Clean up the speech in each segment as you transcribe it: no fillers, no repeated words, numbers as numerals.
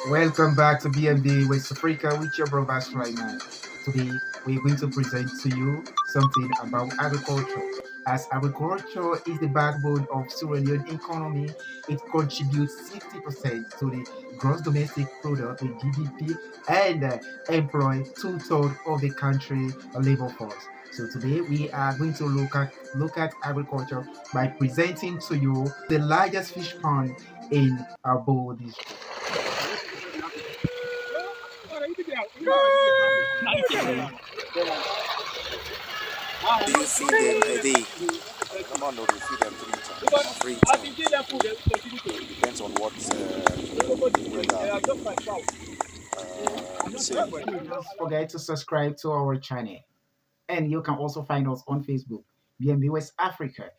Welcome back to BNB West Africa with your brothers right now. Today we're going to present to you something about agriculture. As agriculture is the backbone of Sierra Leone economy, it contributes 60% to the gross domestic product, the GDP, and employ two-thirds of the country labor force. So today we are going to look at agriculture by presenting to you the largest fish pond in our board district. Do you feed them a day? Normal no, we feed them three times. Depends on what weather say. Don't forget to subscribe to our channel. And you can also find us on Facebook, BNB West Africa.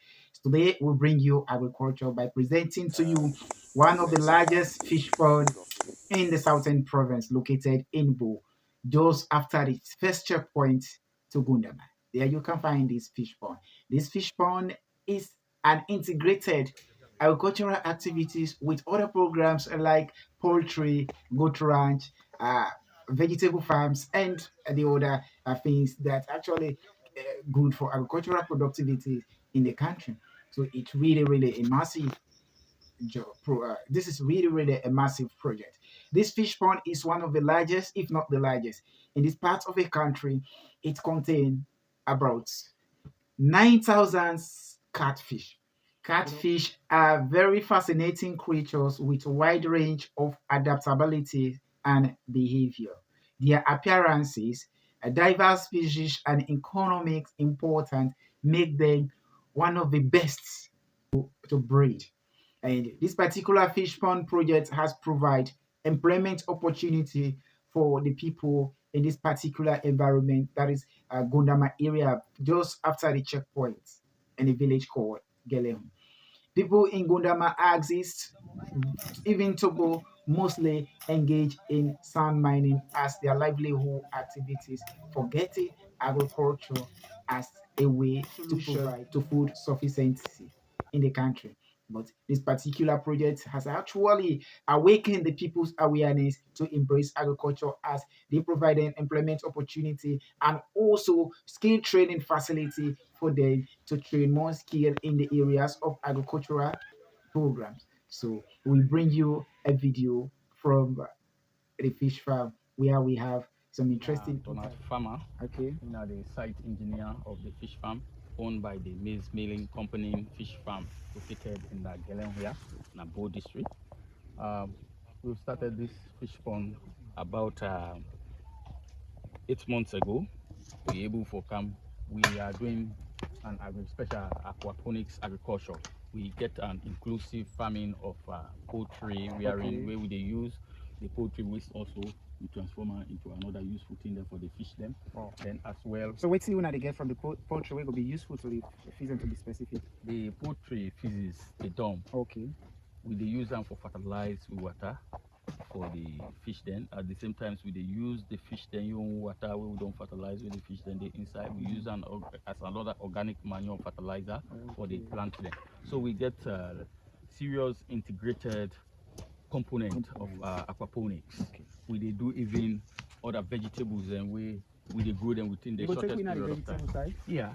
Today, we'll bring you agriculture by presenting to you one of the largest fish ponds in the southern province, located in Bo, just after the first checkpoint to Gundama. There you can find this fish pond. This fish pond is an integrated agricultural activities with other programs like poultry, goat ranch, uh, vegetable farms, and the other things that actually good for agricultural productivity in the country. So it's really a massive this is really a massive project. This fish pond is one of the largest, if not the largest, in this part of the country. It contains about 9,000 catfish. Catfish are very fascinating creatures with a wide range of adaptability and behavior. Their appearances, a diverse species, and economic importance make them one of the best to breed. And this particular fish pond project has provided employment opportunity for the people in this particular environment, that is Gondama area, just after the checkpoint in a village called Leone. People in Gondama exist, even Togo, mostly engage in sand mining as their livelihood activities, forgetting agriculture as a way to provide to food sufficiency in the country. But this particular project has actually awakened the people's awareness to embrace agriculture, as they provide an employment opportunity and also skill training facility for them to train more skill in the areas of agricultural programs. So we bring you a video from the fish farm where we have some interesting Thomas Farmer, Okay. the site engineer of the fish farm owned by the maize milling company Fish Farm, located in the Gelen here, Nabo district. We've started this fish pond about 8 months ago. We able for come. We are doing an special aquaponics agriculture. We get an inclusive farming of poultry. We are in where we they use the poultry waste also. We transform it into another useful thing there for the fish them. Wow. Then as well. So what you want to get from the poultry will be useful to the fish, and to be specific. The poultry feces, the dump. Okay. We they use them for fertilize with water for the fish then. At the same time, we they use the fish then even water we don't fertilize with the fish then the inside. We use as another organic manure fertilizer for the plant then. So we get serious integrated component of aquaponics. Okay. We they do even other vegetables and we they grow them within the shortest period of time. Side? Yeah.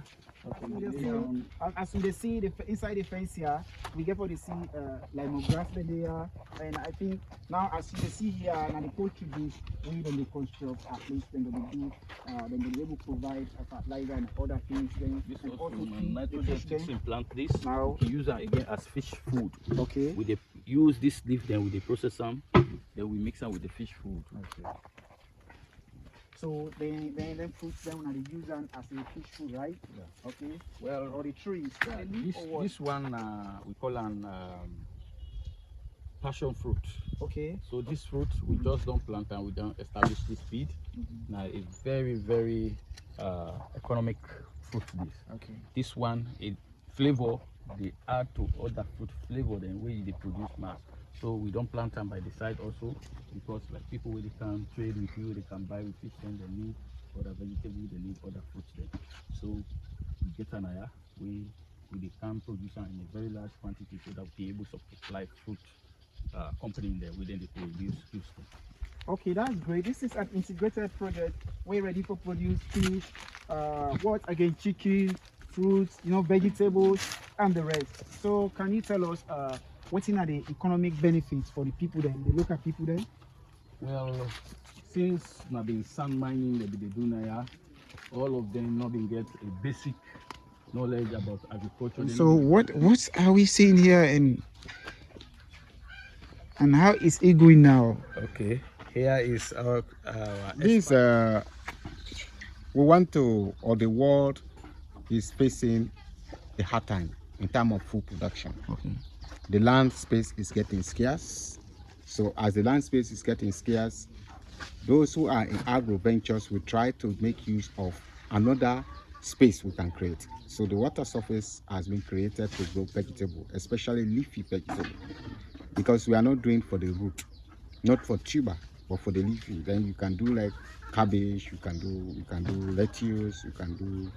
Okay. As we see inside the fence here, we get for the see lime grass there, and I think now as you can see here, now the poultry dish, we then they construct at least then they do then they able to provide fertilizer and other things. Then This and also also nitrogen fixing plant this. Now We use them again as fish food. Okay. We they use this leaf, then we they process them, then we mix them with the fish food. Okay. So then fruits them and they use them as a fish food, right? Yeah. Okay. Well, Or the trees. this one we call an passion fruit. Okay. So this fruit we just don't plant and we don't establish this seed. Now it's very economic fruit. Okay. This one it flavor they add to other fruit flavor than way they produce mass. So we don't plant them by the side also, because like people where they can trade with you, they can buy with fish, then they need other vegetables, they need other fruits then. So we get an aya, we can produce am in a very large quantity so that we be able to supply fruit company in there within the produce Houston. Okay, that's great. This is an integrated project. We're ready for produce fish, what again, chicken, fruits, vegetables, and the rest. So, can you tell us what are the economic benefits for the people there, the local people there? Well, since now the sand mining they do now, all of them not been get a basic knowledge about agriculture. So, what are we seeing here, and how is it going now? Okay, here is our This we want to, or the world is facing a hard time in terms of food production. Okay. The land space is getting scarce. So as the land space is getting scarce, those who are in agro ventures will try to make use of another space we can create. So the water surface has been created to grow vegetable, especially leafy vegetable, because we are not doing for the root, not for tuber, but for the leafy. Then you can do like cabbage, you can do lettuce, you can do,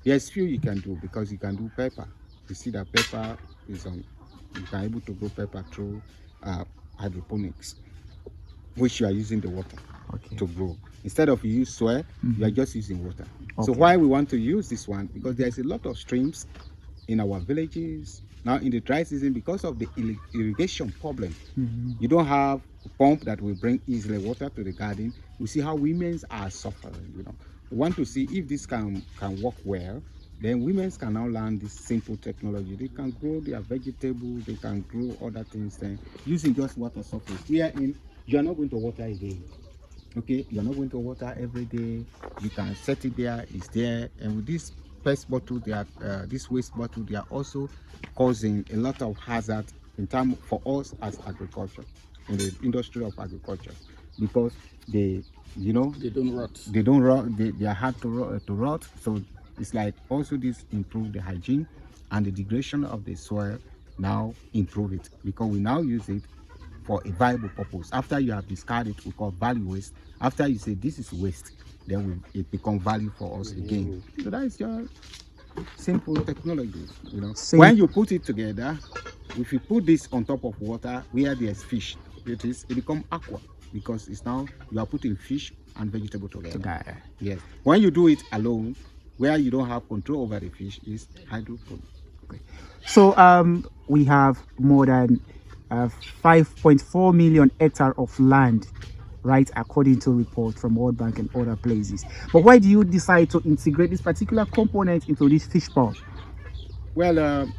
there's few you can do, because you can do pepper. You see that pepper is on, you can able to grow pepper through hydroponics, which you are using the water to grow. Instead of you use soil, you are just using water. So why we want to use this one? Because there's a lot of streams in our villages. Now in the dry season, because of the irrigation problem, you don't have a pump that will bring easily water to the garden. We see how women are suffering, We want to see if this can work well. Then women can now learn this simple technology. They can grow their vegetables, they can grow other things then using just water surface. Wherein you are not going to water again. Okay, you are not going to water every day. You can set it there, it's there. And with this pest bottle, they are this waste bottle, they are also causing a lot of hazard in terms for us as agriculture, in the industry of agriculture, because they don't rot. They don't rot. They are hard to rot. So it's like also this improve the hygiene and the degradation of the soil. Now improve it, because we now use it for a viable purpose. After you have discarded, we call value waste. After you say this is waste, then it become value for us again. So that is your simple technology. When you put it together, if you put this on top of water where there's fish, it become aqua, because it's now you are putting fish and vegetable together. Yes. When you do it alone, where you don't have control over the fish, is hydroponic. Okay. So we have more than 5.4 million hectares of land, right, according to reports from World Bank and other places. But why do you decide to integrate this particular component into this fish pond? Well,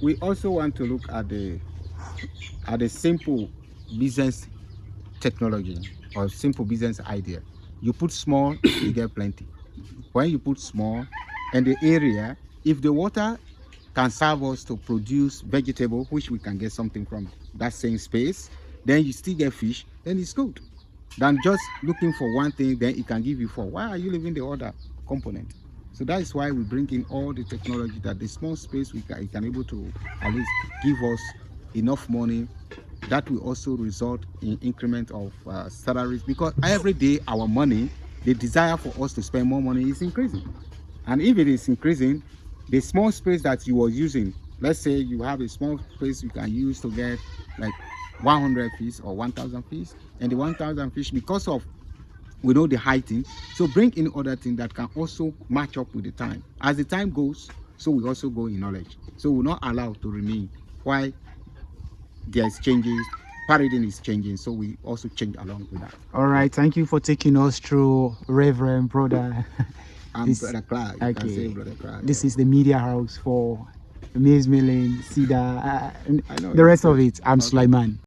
we also want to look at the simple business technology or simple business idea. You put small, you get plenty. When you put small, and the area, if the water can serve us to produce vegetable, which we can get something from that same space, then you still get fish, then it's good. Than just looking for one thing, then it can give you four. Why are you leaving the other component? So that is why we bring in all the technology, that the small space it can able to at least give us enough money that will also result in increment of salaries, because every day our money, the desire for us to spend more money is increasing. And if it is increasing, the small space that you are using, let's say you have a small space you can use to get like 100 fish or 1,000 fish, and the 1,000 fish, because of we know the heighting, so bring in other things that can also match up with the time. As the time goes, so we also go in knowledge. So we're not allowed to remain. Why? There's changes, paradigm is changing, so we also change along with that. All right, thank you for taking us through, Reverend Brother. Brother Clark. You can say Brother Clark. This is the media house for Maize Milling, Cedar, the rest of it. I'm Sulaiman.